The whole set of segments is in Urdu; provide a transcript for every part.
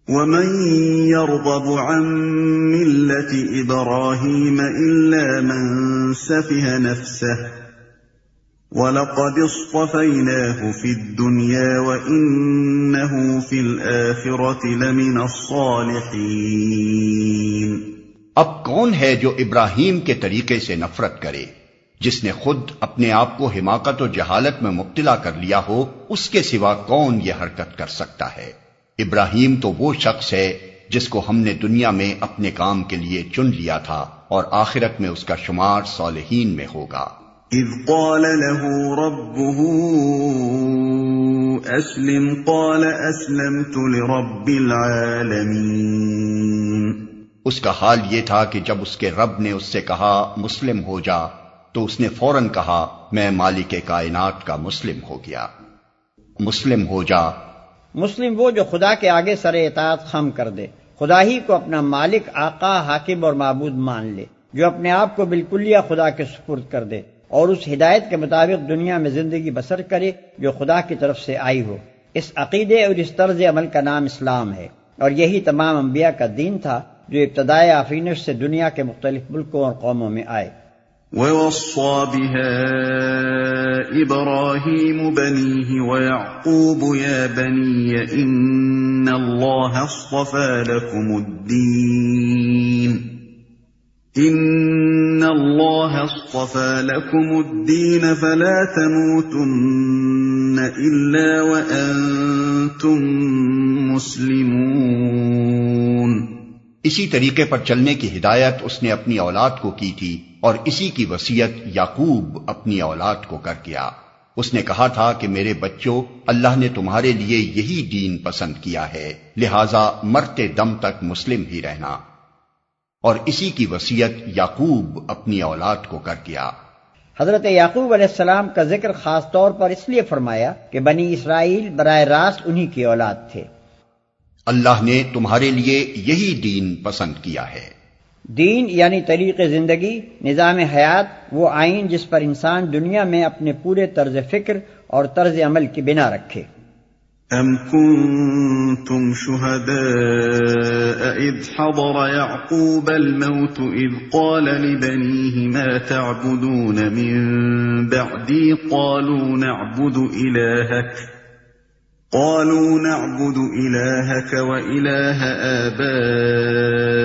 ومن يرغب عن ملة إبراهيم إلا من سفه نفسه وَلَقَدِ اصْطَفَيْنَاهُ فِي الدُّنْيَا وَإِنَّهُ فِي الْآخِرَةِ لَمِنَ الصَّالِحِينَ۔ اب کون ہے جو ابراہیم کے طریقے سے نفرت کرے؟ جس نے خود اپنے آپ کو حماقت و جہالت میں مبتلا کر لیا ہو، اس کے سوا کون یہ حرکت کر سکتا ہے؟ ابراہیم تو وہ شخص ہے جس کو ہم نے دنیا میں اپنے کام کے لیے چن لیا تھا اور آخرت میں اس کا شمار صالحین میں ہوگا۔ اذ قال له ربه اسلم قال اسلمت لرب العالمین۔ اس کا حال یہ تھا کہ جب اس کے رب نے اس سے کہا مسلم ہو جا تو اس نے فوراً کہا میں مالک کائنات کا مسلم ہو گیا۔ مسلم ہو جا، مسلم وہ جو خدا کے آگے سر اطاعت خم کر دے، خدا ہی کو اپنا مالک، آقا، حاکم اور معبود مان لے، جو اپنے آپ کو بالکلیہ خدا کے سپرد کر دے اور اس ہدایت کے مطابق دنیا میں زندگی بسر کرے جو خدا کی طرف سے آئی ہو۔ اس عقیدے اور اس طرز عمل کا نام اسلام ہے، اور یہی تمام انبیاء کا دین تھا جو ابتدائے آفرینش سے دنیا کے مختلف ملکوں اور قوموں میں آئے۔ وَوَصَّى بِهَا إِبْرَاهِيمُ بَنِيهِ وَيَعْقُوبُ يَا بَنِيَّ إِنَّ اللَّهَ اصْطَفَى لَكُمُ الدِّينَ فَلَا تَمُوتُنَّ إِلَّا وَأَنْتُمْ مُسْلِمُونَ۔ اسی طریقے پر چلنے کی ہدایت اس نے اپنی اولاد کو کی تھی، اور اسی کی وصیت یعقوب اپنی اولاد کو کر گیا۔ اس نے کہا تھا کہ میرے بچوں، اللہ نے تمہارے لیے یہی دین پسند کیا ہے، لہذا مرتے دم تک مسلم ہی رہنا، اور اسی کی وصیت یعقوب اپنی اولاد کو کر گیا۔ حضرت یعقوب علیہ السلام کا ذکر خاص طور پر اس لیے فرمایا کہ بنی اسرائیل براہ راست انہی کی اولاد تھے۔ اللہ نے تمہارے لیے یہی دین پسند کیا ہے۔ دین یعنی طریق زندگی، نظام حیات، وہ آئین جس پر انسان دنیا میں اپنے پورے طرز فکر اور طرز عمل کی بنا رکھے۔ ام کنتم شہداء اذ حضر یعقوب الموت اذ قال لبنیہ ما تعبدون من بعدی قالوا نعبد إلهك وإله آبائك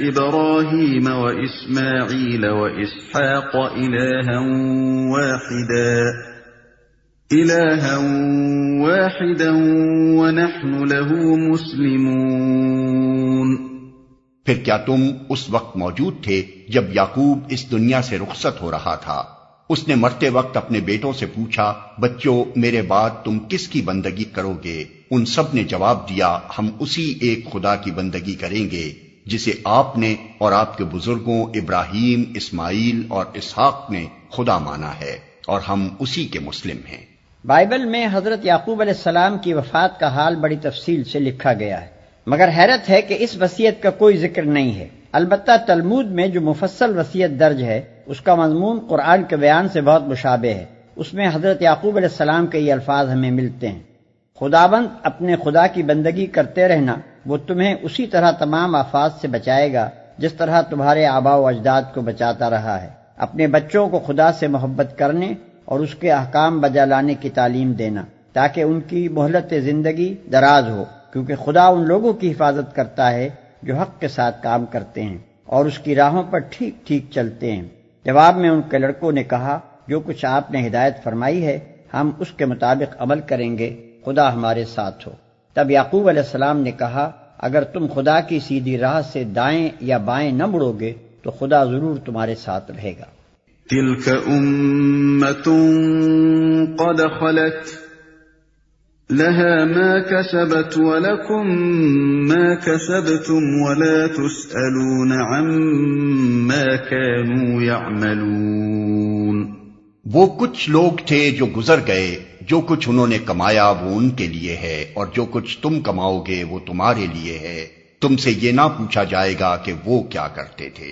إبراهيم وإسماعيل وإسحاق إلها واحدا ونحن له مسلمون۔ پھر کیا تم اس وقت موجود تھے جب یعقوب اس دنیا سے رخصت ہو رہا تھا؟ اس نے مرتے وقت اپنے بیٹوں سے پوچھا بچوں میرے بعد تم کس کی بندگی کرو گے؟ ان سب نے جواب دیا ہم اسی ایک خدا کی بندگی کریں گے جسے آپ نے اور آپ کے بزرگوں ابراہیم، اسماعیل اور اسحاق نے خدا مانا ہے، اور ہم اسی کے مسلم ہیں۔ بائبل میں حضرت یعقوب علیہ السلام کی وفات کا حال بڑی تفصیل سے لکھا گیا ہے، مگر حیرت ہے کہ اس وصیت کا کوئی ذکر نہیں ہے۔ البتہ تلمود میں جو مفصل وصیت درج ہے اس کا مضمون قرآن کے بیان سے بہت مشابہ ہے۔ اس میں حضرت یعقوب علیہ السلام کے یہ الفاظ ہمیں ملتے ہیں: خداوند اپنے خدا کی بندگی کرتے رہنا، وہ تمہیں اسی طرح تمام آفات سے بچائے گا جس طرح تمہارے آباء و اجداد کو بچاتا رہا ہے۔ اپنے بچوں کو خدا سے محبت کرنے اور اس کے احکام بجا لانے کی تعلیم دینا تاکہ ان کی مہلت زندگی دراز ہو، کیونکہ خدا ان لوگوں کی حفاظت کرتا ہے جو حق کے ساتھ کام کرتے ہیں اور اس کی راہوں پر ٹھیک ٹھیک چلتے ہیں۔ جواب میں ان کے لڑکوں نے کہا جو کچھ آپ نے ہدایت فرمائی ہے ہم اس کے مطابق عمل کریں گے، خدا ہمارے ساتھ ہو۔ تب یعقوب علیہ السلام نے کہا اگر تم خدا کی سیدھی راہ سے دائیں یا بائیں نہ مڑو گے تو خدا ضرور تمہارے ساتھ رہے گا۔ تلک امۃ قد خلت لها ما كسبت ولكم ما كسبتم ولا تسألون عما كانوا يعملون۔ وہ کچھ لوگ تھے جو گزر گئے، جو کچھ انہوں نے کمایا وہ ان کے لیے ہے، اور جو کچھ تم کماؤ گے وہ تمہارے لیے ہے، تم سے یہ نہ پوچھا جائے گا کہ وہ کیا کرتے تھے۔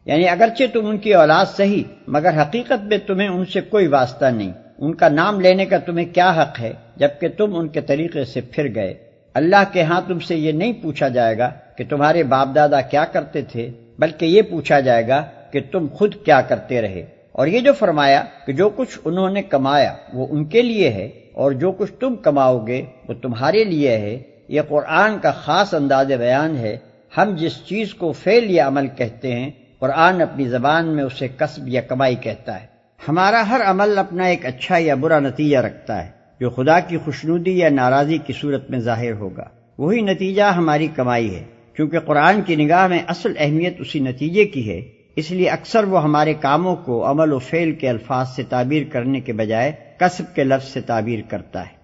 یعنی اگرچہ تم ان کی اولاد صحیح، مگر حقیقت میں تمہیں ان سے کوئی واسطہ نہیں، ان کا نام لینے کا تمہیں کیا حق ہے جبکہ تم ان کے طریقے سے پھر گئے۔ اللہ کے ہاں تم سے یہ نہیں پوچھا جائے گا کہ تمہارے باپ دادا کیا کرتے تھے، بلکہ یہ پوچھا جائے گا کہ تم خود کیا کرتے رہے۔ اور یہ جو فرمایا کہ جو کچھ انہوں نے کمایا وہ ان کے لیے ہے اور جو کچھ تم کماؤ گے وہ تمہارے لیے ہے، یہ قرآن کا خاص انداز بیان ہے۔ ہم جس چیز کو فعل یا عمل کہتے ہیں، قرآن اپنی زبان میں اسے کسب یا کمائی کہتا ہے۔ ہمارا ہر عمل اپنا ایک اچھا یا برا نتیجہ رکھتا ہے، جو خدا کی خوشنودی یا ناراضی کی صورت میں ظاہر ہوگا، وہی نتیجہ ہماری کمائی ہے۔ کیونکہ قرآن کی نگاہ میں اصل اہمیت اسی نتیجے کی ہے، اس لیے اکثر وہ ہمارے کاموں کو عمل و فعل کے الفاظ سے تعبیر کرنے کے بجائے کسب کے لفظ سے تعبیر کرتا ہے۔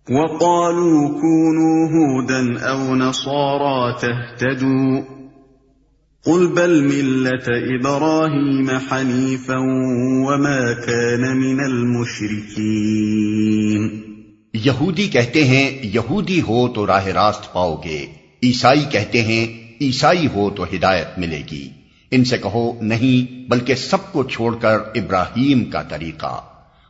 وَقَالُوا كُونُوا هُودًا أَوْ نَصَارَىٰ تَهْتَدُوا قُلْ بَلْ مِلَّةَ إِبْرَاهِيمَ حَنِيفًا وَمَا كَانَ مِنَ الْمُشْرِكِينَ۔ یہودی کہتے ہیں یہودی ہو تو راہ راست پاؤ گے، عیسائی کہتے ہیں عیسائی ہو تو ہدایت ملے گی۔ ان سے کہو نہیں، بلکہ سب کو چھوڑ کر ابراہیم کا طریقہ،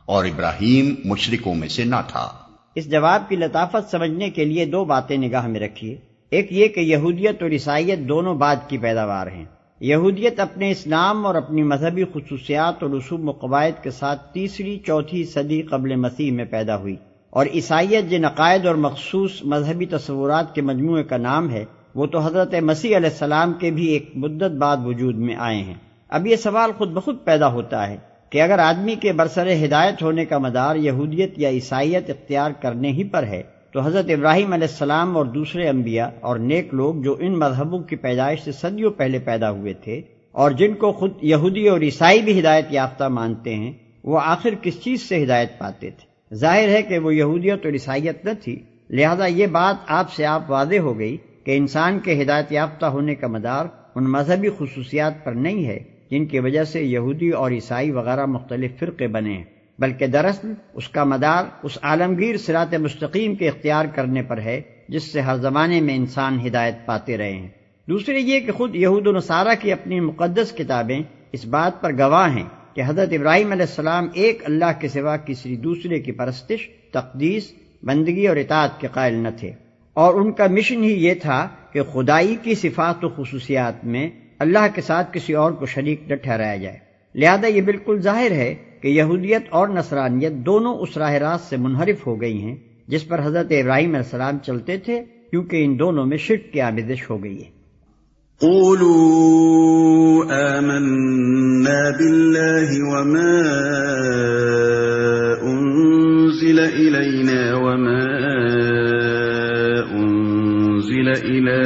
اور ابراہیم مشرکوں میں سے نہ تھا۔ اس جواب کی لطافت سمجھنے کے لیے دو باتیں نگاہ میں رکھیے۔ ایک یہ کہ یہودیت اور عیسائیت دونوں بعد کی پیداوار ہیں۔ یہودیت اپنے اسلام اور اپنی مذہبی خصوصیات اور رسوم و قواعد کے ساتھ تیسری چوتھی صدی قبل مسیح میں پیدا ہوئی، اور عیسائیت جن عقائد اور مخصوص مذہبی تصورات کے مجموعے کا نام ہے، وہ تو حضرت مسیح علیہ السلام کے بھی ایک مدت بعد وجود میں آئے ہیں۔ اب یہ سوال خود بخود پیدا ہوتا ہے کہ اگر آدمی کے برسر ہدایت ہونے کا مدار یہودیت یا عیسائیت اختیار کرنے ہی پر ہے، تو حضرت ابراہیم علیہ السلام اور دوسرے انبیاء اور نیک لوگ جو ان مذہبوں کی پیدائش سے صدیوں پہلے پیدا ہوئے تھے اور جن کو خود یہودی اور عیسائی بھی ہدایت یافتہ مانتے ہیں، وہ آخر کس چیز سے ہدایت پاتے تھے؟ ظاہر ہے کہ وہ یہودیت اور عیسائیت نہ تھی۔ لہذا یہ بات آپ سے آپ واضح ہو گئی کہ انسان کے ہدایت یافتہ ہونے کا مدار ان مذہبی خصوصیات پر نہیں ہے جن کی وجہ سے یہودی اور عیسائی وغیرہ مختلف فرقے بنے ہیں، بلکہ دراصل اس کا مدار اس عالمگیر صراط مستقیم کے اختیار کرنے پر ہے جس سے ہر زمانے میں انسان ہدایت پاتے رہے ہیں۔ دوسرے یہ کہ خود یہود و نصارہ کی اپنی مقدس کتابیں اس بات پر گواہ ہیں کہ حضرت ابراہیم علیہ السلام ایک اللہ کے سوا کسی دوسرے کی پرستش، تقدیس، بندگی اور اطاعت کے قائل نہ تھے، اور ان کا مشن ہی یہ تھا کہ خدائی کی صفات و خصوصیات میں اللہ کے ساتھ کسی اور کو شریک نہ ٹھہرایا جائے۔ لہذا یہ بالکل ظاہر ہے کہ یہودیت اور نصرانیت دونوں اس راہ راست سے منحرف ہو گئی ہیں جس پر حضرت ابراہیم علیہ السلام چلتے تھے، کیونکہ ان دونوں میں شرک کی آمیزش ہو گئی ہے۔ قولوا آمنا بالله وما أنزل إلينا وما أنزل إلى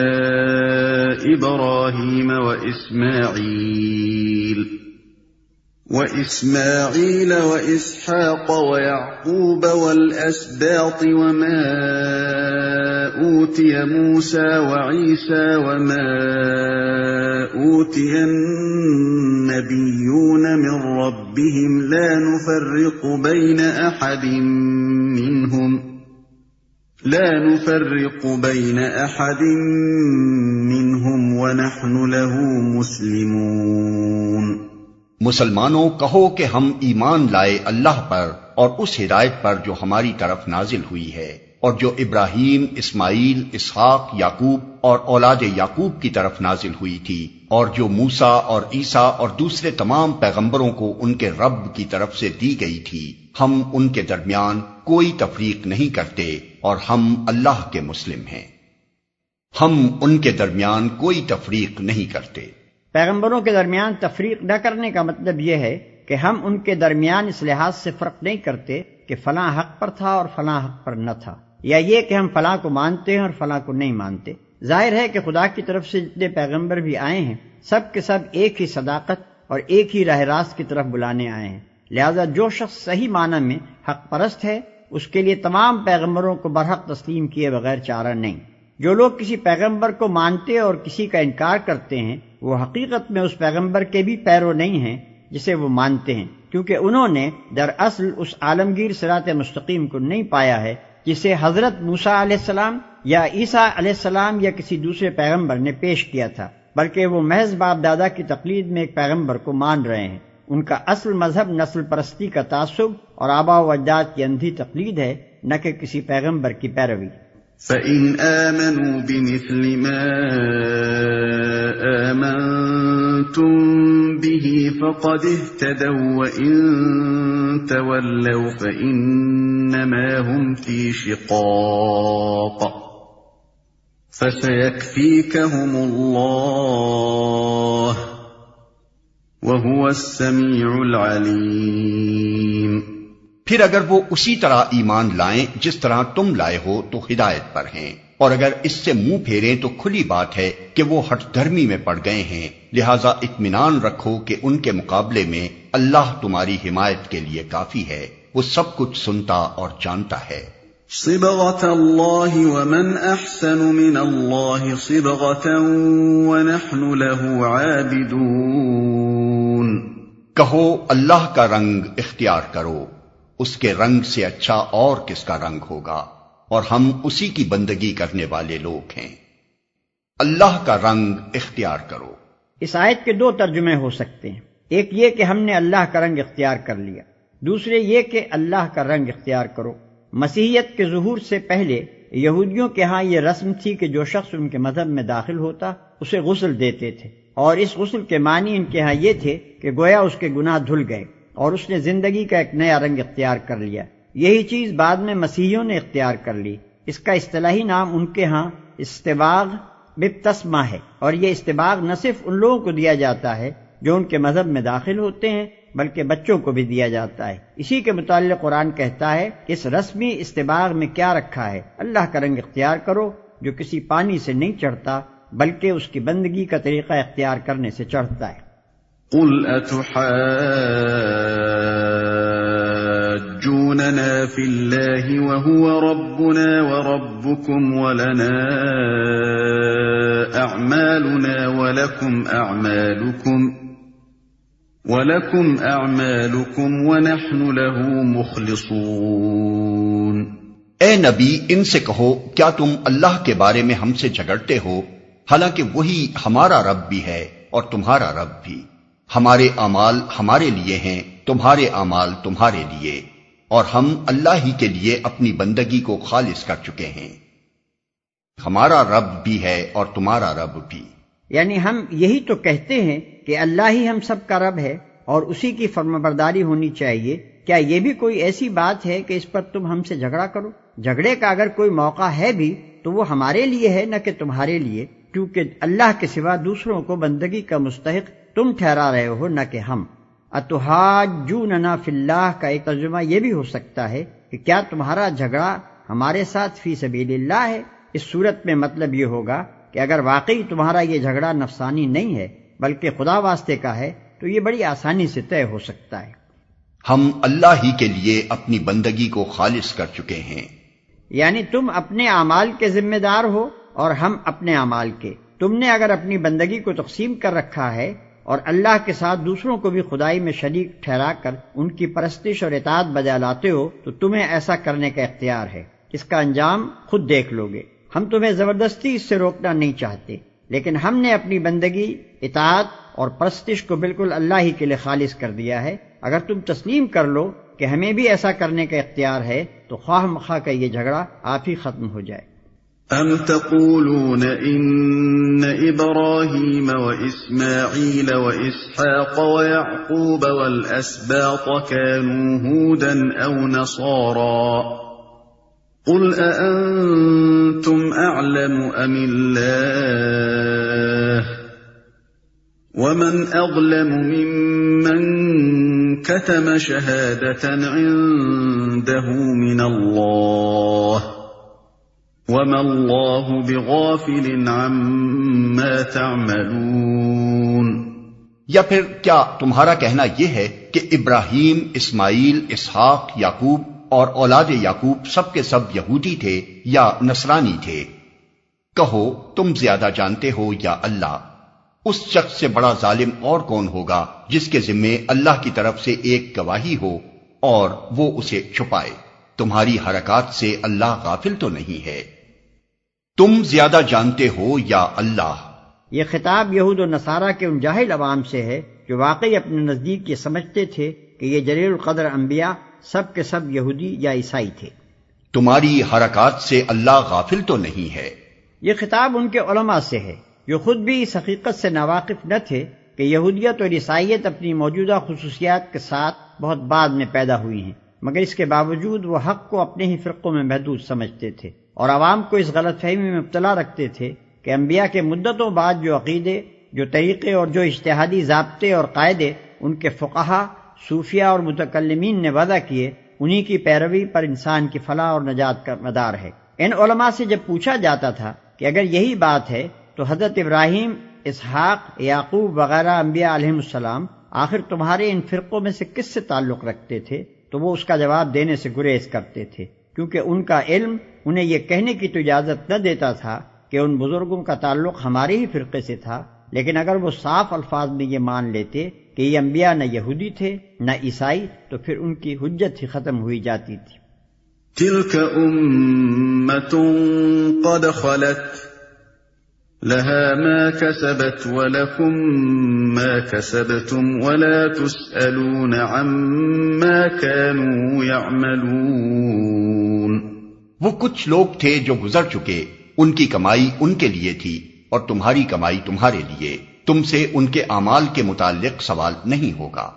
إبراهيم وإسماعيل وإسحاق ويعقوب والأسباط وما أوتي موسى وعيسى وما أوتي النبيون من ربهم لا نفرق بين أحد منهم ونحن له مسلمون۔ مسلمانوں کہو کہ ہم ایمان لائے اللہ پر اور اس ہدایت پر جو ہماری طرف نازل ہوئی ہے، اور جو ابراہیم، اسماعیل، اسحاق، یعقوب اور اولاد یعقوب کی طرف نازل ہوئی تھی، اور جو موسیٰ اور عیسیٰ اور دوسرے تمام پیغمبروں کو ان کے رب کی طرف سے دی گئی تھی۔ ہم ان کے درمیان کوئی تفریق نہیں کرتے اور ہم اللہ کے مسلم ہیں۔ ہم ان کے درمیان کوئی تفریق نہیں کرتے۔ پیغمبروں کے درمیان تفریق نہ کرنے کا مطلب یہ ہے کہ ہم ان کے درمیان اس لحاظ سے فرق نہیں کرتے کہ فلاں حق پر تھا اور فلاں حق پر نہ تھا، یا یہ کہ ہم فلاں کو مانتے ہیں اور فلاں کو نہیں مانتے۔ ظاہر ہے کہ خدا کی طرف سے جتنے پیغمبر بھی آئے ہیں سب کے سب ایک ہی صداقت اور ایک ہی راہ راست کی طرف بلانے آئے ہیں۔ لہذا جو شخص صحیح معنی میں حق پرست ہے اس کے لیے تمام پیغمبروں کو برحق تسلیم کیے بغیر چارہ نہیں۔ جو لوگ کسی پیغمبر کو مانتے اور کسی کا انکار کرتے ہیں وہ حقیقت میں اس پیغمبر کے بھی پیرو نہیں ہیں جسے وہ مانتے ہیں، کیونکہ انہوں نے دراصل اس عالمگیر صراط مستقیم کو نہیں پایا ہے جسے حضرت موسیٰ علیہ السلام یا عیسیٰ علیہ السلام یا کسی دوسرے پیغمبر نے پیش کیا تھا، بلکہ وہ محض باپ دادا کی تقلید میں ایک پیغمبر کو مان رہے ہیں۔ ان کا اصل مذہب نسل پرستی کا تعصب اور آباء و اجداد کی اندھی تقلید ہے، نہ کہ کسی پیغمبر کی پیروی۔ فَإِنْ آمَنُوا بِمِثْلِ مَا آمَنْتُمْ بِهِ فَقَدِ اهْتَدَوْا وَإِنْ تَوَلَّوْا فَإِنَّمَا هُمْ فِي شِقَاقٍ فَسَيَكْفِيكَهُمُ اللَّهُ وَهُوَ السَّمِيعُ الْعَلِيمُ۔ پھر اگر وہ اسی طرح ایمان لائیں جس طرح تم لائے ہو تو ہدایت پر ہیں، اور اگر اس سے منہ پھیریں تو کھلی بات ہے کہ وہ ہٹ دھرمی میں پڑ گئے ہیں، لہذا اطمینان رکھو کہ ان کے مقابلے میں اللہ تمہاری حمایت کے لیے کافی ہے، وہ سب کچھ سنتا اور جانتا ہے۔ صبغة اللہ ومن احسن من اللہ صبغة ونحن له عابدون۔ کہو اللہ کا رنگ اختیار کرو، اس کے رنگ سے اچھا اور کس کا رنگ ہوگا، اور ہم اسی کی بندگی کرنے والے لوگ ہیں۔ اللہ کا رنگ اختیار کرو۔ اس آیت کے دو ترجمے ہو سکتے ہیں، ایک یہ کہ ہم نے اللہ کا رنگ اختیار کر لیا، دوسرے یہ کہ اللہ کا رنگ اختیار کرو۔ مسیحیت کے ظہور سے پہلے یہودیوں کے ہاں یہ رسم تھی کہ جو شخص ان کے مذہب میں داخل ہوتا اسے غسل دیتے تھے، اور اس غسل کے معنی ان کے ہاں یہ تھے کہ گویا اس کے گناہ دھل گئے اور اس نے زندگی کا ایک نیا رنگ اختیار کر لیا۔ یہی چیز بعد میں مسیحیوں نے اختیار کر لی۔ اس کا اصطلاحی نام ان کے ہاں استباغ بپتسمہ ہے، اور یہ استباغ نہ صرف ان لوگوں کو دیا جاتا ہے جو ان کے مذہب میں داخل ہوتے ہیں بلکہ بچوں کو بھی دیا جاتا ہے۔ اسی کے متعلق قرآن کہتا ہے کہ اس رسمی استباغ میں کیا رکھا ہے، اللہ کا رنگ اختیار کرو جو کسی پانی سے نہیں چڑھتا بلکہ اس کی بندگی کا طریقہ اختیار کرنے سے چڑھتا ہے۔ قل اتحاجوننا فی اللہ وهو ربنا وربکم ولنا اعمالنا وَلَكُمْ أَعْمَالُكُمْ وَنَحْنُ لَهُ مُخْلِصُونَ۔ اے نبی ان سے کہو کیا تم اللہ کے بارے میں ہم سے جھگڑتے ہو، حالانکہ وہی ہمارا رب بھی ہے اور تمہارا رب بھی، ہمارے اعمال ہمارے لیے ہیں، تمہارے اعمال تمہارے لیے، اور ہم اللہ ہی کے لیے اپنی بندگی کو خالص کر چکے ہیں، ہمارا رب بھی ہے اور تمہارا رب بھی۔ یعنی ہم یہی تو کہتے ہیں کہ اللہ ہی ہم سب کا رب ہے اور اسی کی فرمانبرداری ہونی چاہیے۔ کیا یہ بھی کوئی ایسی بات ہے کہ اس پر تم ہم سے جھگڑا کرو؟ جھگڑے کا اگر کوئی موقع ہے بھی تو وہ ہمارے لیے ہے نہ کہ تمہارے لیے، کیونکہ اللہ کے سوا دوسروں کو بندگی کا مستحق تم ٹھہرا رہے ہو نہ کہ ہم۔ اتحاجوننا فی اللہ کا ایک ترجمہ یہ بھی ہو سکتا ہے کہ کیا تمہارا جھگڑا ہمارے ساتھ فی سبیل اللہ ہے؟ اس صورت میں مطلب یہ ہوگا کہ اگر واقعی تمہارا یہ جھگڑا نفسانی نہیں ہے بلکہ خدا واسطے کا ہے تو یہ بڑی آسانی سے طے ہو سکتا ہے۔ ہم اللہ ہی کے لیے اپنی بندگی کو خالص کر چکے ہیں، یعنی تم اپنے اعمال کے ذمہ دار ہو اور ہم اپنے اعمال کے۔ تم نے اگر اپنی بندگی کو تقسیم کر رکھا ہے اور اللہ کے ساتھ دوسروں کو بھی خدائی میں شریک ٹھہرا کر ان کی پرستش اور اطاعت بجا لاتے ہو تو تمہیں ایسا کرنے کا اختیار ہے۔ اس کا انجام خود دیکھ لو گے۔ ہم تمہیں زبردستی اس سے روکنا نہیں چاہتے، لیکن ہم نے اپنی بندگی، اطاعت اور پرستش کو بالکل اللہ ہی کے لیے خالص کر دیا ہے۔ اگر تم تسلیم کر لو کہ ہمیں بھی ایسا کرنے کا اختیار ہے تو خواہ مخواہ کا یہ جھگڑا آپ ہی ختم ہو جائے۔ ام تقولون ان ابراہیم واسماعیل واسحاق ویعقوب والاسباط كانوا هودا او نصارا قل اانتم اعلم ام اللہ ومن اظلم ممن كتم شهادة عنده من الله وما الله بغافل عما تعملون۔ یا پھر کیا تمہارا کہنا یہ ہے کہ ابراہیم، اسماعیل، اسحاق، یعقوب اور اولاد یعقوب سب کے سب یہودی تھے یا نصرانی تھے؟ کہو تم زیادہ جانتے ہو یا اللہ؟ اس شخص سے بڑا ظالم اور کون ہوگا جس کے ذمے اللہ کی طرف سے ایک گواہی ہو اور وہ اسے چھپائے؟ تمہاری حرکات سے اللہ غافل تو نہیں ہے۔ تم زیادہ جانتے ہو یا اللہ؟ یہ خطاب یہود و نصارہ کے ان جاہل عوام سے ہے جو واقعی اپنے نزدیک یہ سمجھتے تھے کہ یہ جلیل القدر انبیاء سب کے سب یہودی یا عیسائی تھے۔ تمہاری حرکات سے اللہ غافل تو نہیں ہے۔ یہ خطاب ان کے علماء سے ہے جو خود بھی اس حقیقت سے ناواقف نہ تھے کہ یہودیت اور عیسائیت اپنی موجودہ خصوصیات کے ساتھ بہت بعد میں پیدا ہوئی ہیں، مگر اس کے باوجود وہ حق کو اپنے ہی فرقوں میں محدود سمجھتے تھے اور عوام کو اس غلط فہمی میں مبتلا رکھتے تھے کہ انبیاء کے مدتوں بعد جو عقیدے، جو طریقے اور جو اجتہادی ضابطے اور قاعدے ان کے فقہا، صوفیہ اور متکلمین نے وضع کیے، انہی کی پیروی پر انسان کی فلاح اور نجات کا مدار ہے۔ ان علماء سے جب پوچھا جاتا تھا کہ اگر یہی بات ہے تو حضرت ابراہیم، اسحاق، یعقوب وغیرہ انبیاء علیہم السلام آخر تمہارے ان فرقوں میں سے کس سے تعلق رکھتے تھے؟ تو وہ اس کا جواب دینے سے گریز کرتے تھے، کیونکہ ان کا علم انہیں یہ کہنے کی تو اجازت نہ دیتا تھا کہ ان بزرگوں کا تعلق ہمارے ہی فرقے سے تھا، لیکن اگر وہ صاف الفاظ میں یہ مان لیتے کہ یہ انبیاء نہ یہودی تھے نہ عیسائی تو پھر ان کی حجت ہی ختم ہوئی جاتی تھی۔ تلك أمة قد خلت لها ما كسبت ولكم ما كسبتم ولا تسألون عما كانوا يعملون۔ وہ کچھ لوگ تھے جو گزر چکے، ان کی کمائی ان کے لیے تھی اور تمہاری کمائی تمہارے لیے، تم سے ان کے اعمال کے متعلق سوال نہیں ہوگا۔